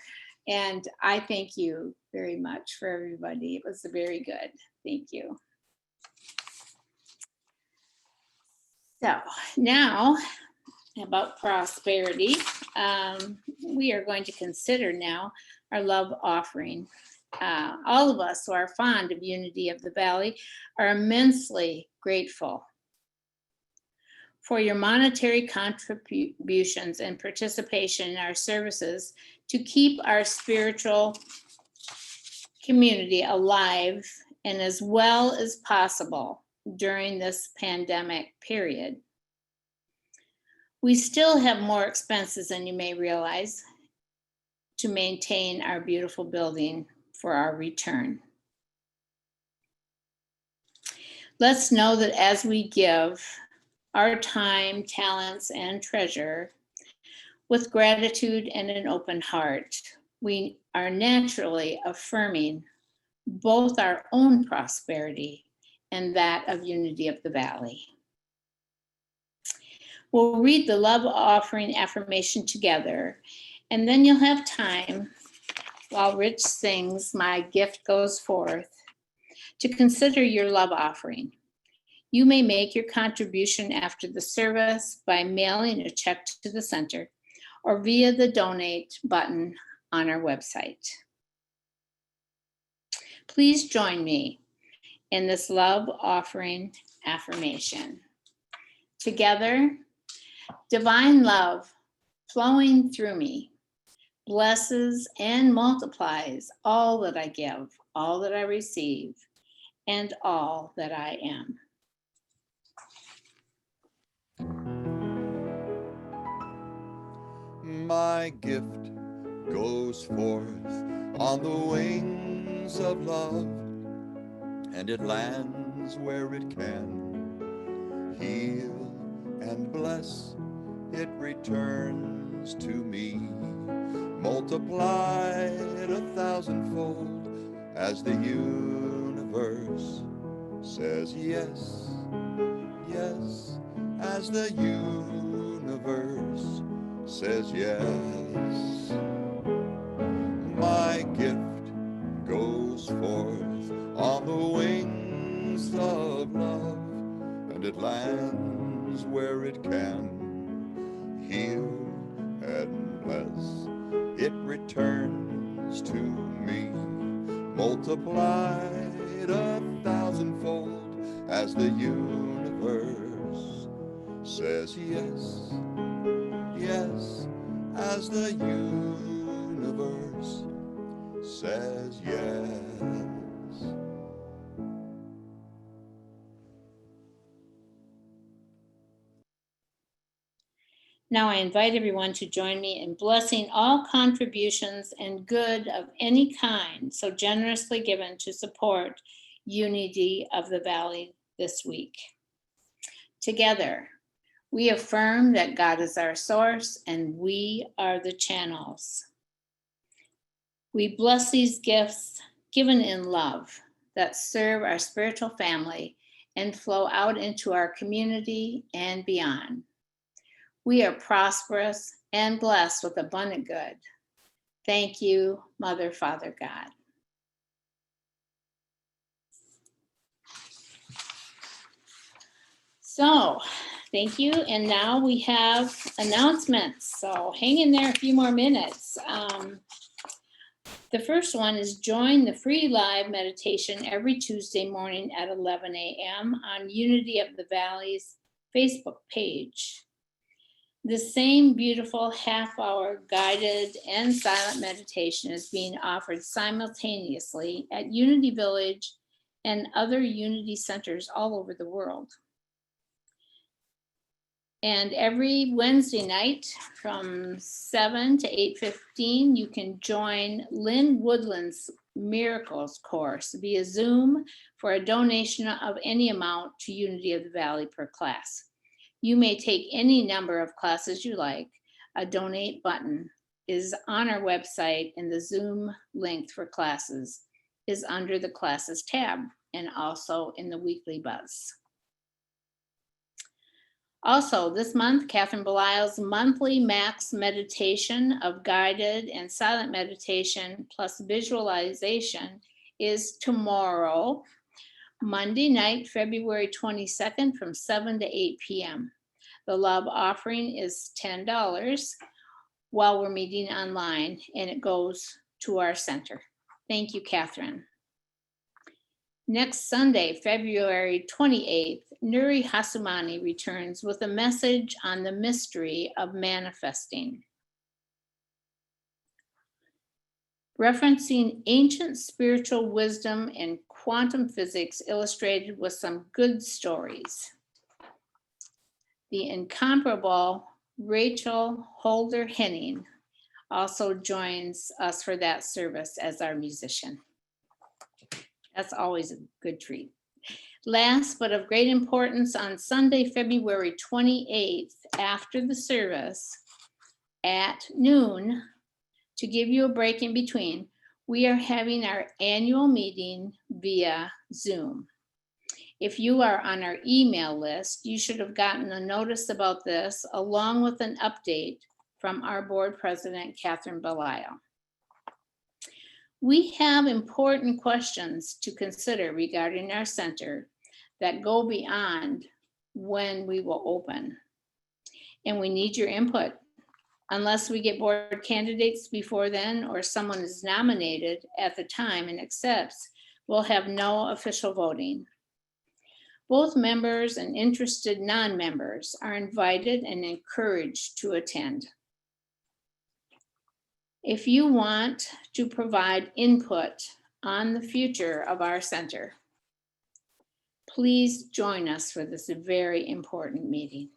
And I thank you very much for everybody. It was very good. Thank you. So now about prosperity, we are going to consider now our love offering. All of us who are fond of Unity of the Valley are immensely grateful for your monetary contributions and participation in our services to keep our spiritual community alive and as well as possible during this pandemic period. We still have more expenses than you may realize to maintain our beautiful building for our return. Let's know that as we give our time, talents, and treasure with gratitude and an open heart, we are naturally affirming both our own prosperity and that of Unity of the Valley. We'll read the love offering affirmation together, and then you'll have time while Rich sings "My Gift Goes Forth" to consider your love offering. You may make your contribution after the service by mailing a check to the center or via the donate button on our website. Please join me in this love offering affirmation. Together, divine love flowing through me blesses and multiplies all that I give, all that I receive, and all that I am. My gift goes forth on the wings of love, and it lands where it can. Heal and bless, it returns to me, multiplied 1,000-fold, as the universe says yes, yes, as the universe says yes. My gift goes forth on the wings of love, and it lands where it can. Heal and bless, it returns to me, multiplied 1,000-fold, as the universe universe says yes, yes, as the universe says yes. Now I invite everyone to join me in blessing all contributions and good of any kind so generously given to support Unity of the Valley this week. Together, we affirm that God is our source and we are the channels. We bless these gifts given in love that serve our spiritual family and flow out into our community and beyond. We are prosperous and blessed with abundant good. Thank you, Mother, Father, God. So, thank you. And now we have announcements. So hang in there a few more minutes. The first one is join the free live meditation every Tuesday morning at 11 a.m. on Unity of the Valley's Facebook page. The same beautiful half-hour guided and silent meditation is being offered simultaneously at Unity Village and other Unity centers all over the world. And every Wednesday night from 7 to 8:15, you can join Lynn Woodland's Miracles course via Zoom for a donation of any amount to Unity of the Valley per class. You may take any number of classes you like. A donate button is on our website, and the Zoom link for classes is under the classes tab and also in the weekly buzz. Also, this month, Catherine Belisle's monthly max meditation of guided and silent meditation plus visualization is tomorrow, Monday night, February 22nd from 7 to 8 p.m. The love offering is $10 while we're meeting online, and it goes to our center. Thank you, Catherine. Next Sunday, February 28th, Nuri Hasumani returns with a message on the mystery of manifesting. Referencing ancient spiritual wisdom and quantum physics illustrated with some good stories. The incomparable Rachel Holder Henning also joins us for that service as our musician. That's always a good treat. Last, but of great importance, on Sunday, February 28th, after the service at noon, to give you a break in between, we are having our annual meeting via Zoom. If you are on our email list, you should have gotten a notice about this along with an update from our board president, Catherine Belisle. We have important questions to consider regarding our center that go beyond when we will open. And we need your input. Unless we get board candidates before then or someone is nominated at the time and accepts, we'll have no official voting. Both members and interested non-members are invited and encouraged to attend. If you want to provide input on the future of our center, please join us for this very important meeting.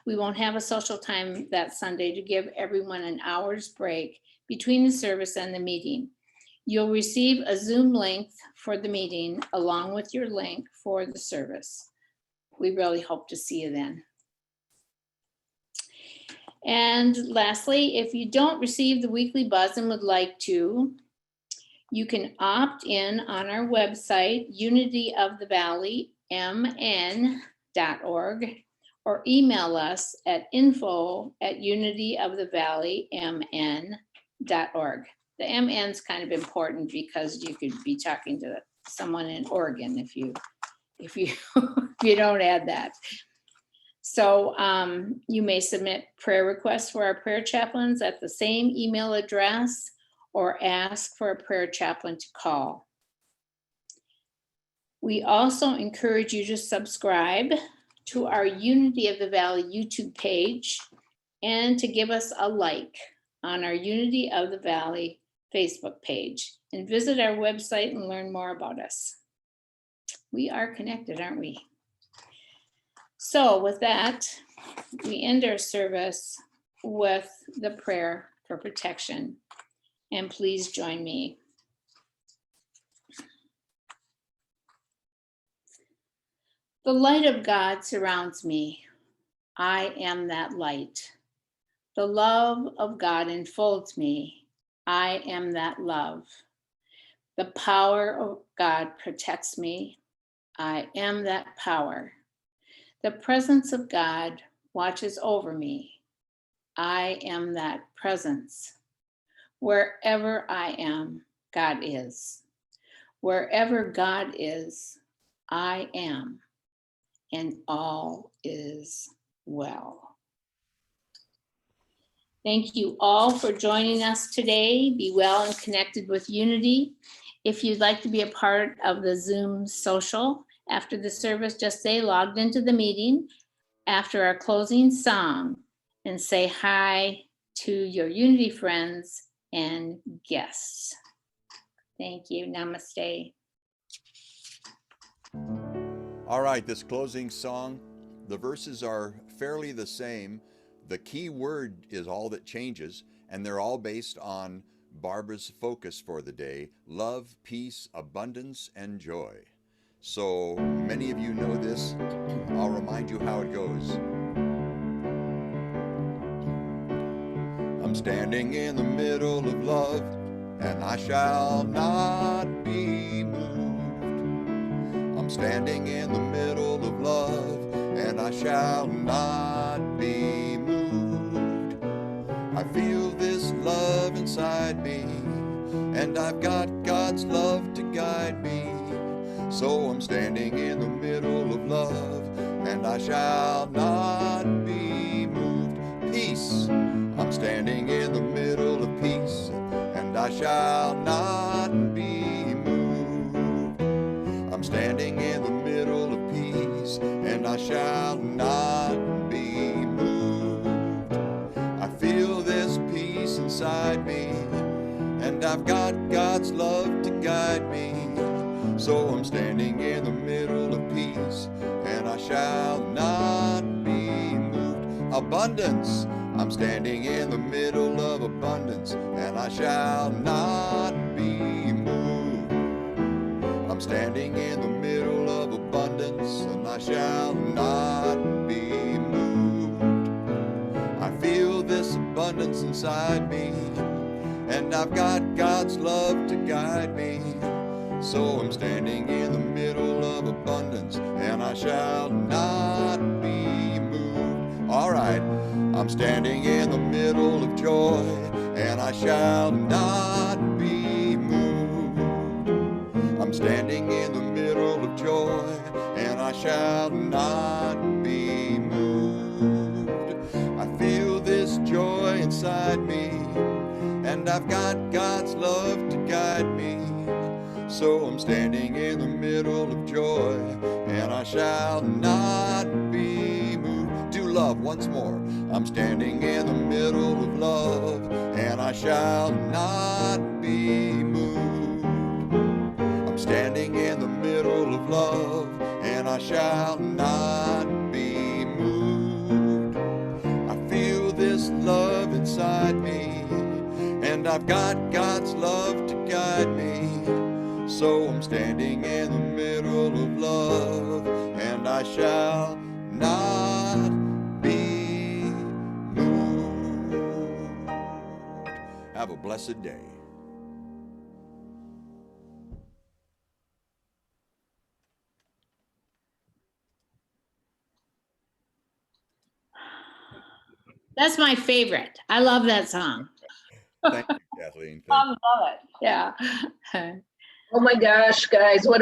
We won't have a social time that Sunday to give everyone an hour's break between the service and the meeting. You'll receive a Zoom link for the meeting along with your link for the service. We really hope to see you then. And lastly, if you don't receive the weekly buzz and would like to, you can opt in on our website, unityofthevalley.mn.org, or email us at info@unityofthevalley.mn.org. The MN's kind of important because you could be talking to someone in Oregon if you if you don't add that. So you may submit prayer requests for our prayer chaplains at the same email address or ask for a prayer chaplain to call. We also encourage you to subscribe to our Unity of the Valley YouTube page and to give us a like on our Unity of the Valley Facebook page, and visit our website and learn more about us. We are connected, aren't we? So with that, we end our service with the prayer for protection. And please join me. The light of God surrounds me. I am that light. The love of God enfolds me. I am that love. The power of God protects me. I am that power. The presence of God watches over me. I am that presence. Wherever I am, God is. Wherever God is, I am, and all is well. Thank you all for joining us today. Be well and connected with Unity. If you'd like to be a part of the Zoom social after the service, just stay logged into the meeting after our closing song and say hi to your Unity friends and guests. Thank you. Namaste. All right, this closing song, the verses are fairly the same. The key word is all that changes, and they're all based on Barbara's focus for the day: love, peace, abundance, and joy. So many of you know this. I'll remind you how it goes. I'm standing in the middle of love, and I shall not be moved. I'm standing in the middle of love, and I shall not be moved. I feel this love inside me, and I've got God's love to guide me. So I'm standing in the middle of love, and I shall not be moved. Peace. I'm standing in the middle of peace, and I shall not be moved. I'm standing in the middle of peace, and I shall not be moved. I feel this peace inside me, and I've got God's love to guide me. So I'm standing in the middle of peace, and I shall not be moved. Abundance. I'm standing in the middle of abundance, and I shall not be moved. I'm standing in the middle of abundance, and I shall not be moved. I feel this abundance inside me, and I've got God's love to guide me. So I'm standing in the middle of abundance, and I shall not be moved. All right. I'm standing in the middle of joy, and I shall not be moved. I'm standing in the middle of joy, and I shall not be moved. I feel this joy inside me, and I've got God's love to guide me. So I'm standing in the middle of joy, and I shall not be moved. Do love once more. I'm standing in the middle of love, and I shall not be moved. I'm standing in the middle of love, and I shall not be moved. I feel this love inside me, and I've got God's love to guide me. So I'm standing in the middle of love, and I shall not be moved. Have a blessed day. That's my favorite. I love that song. Thank you, Kathleen. I love it. Yeah. Oh my gosh, guys, what a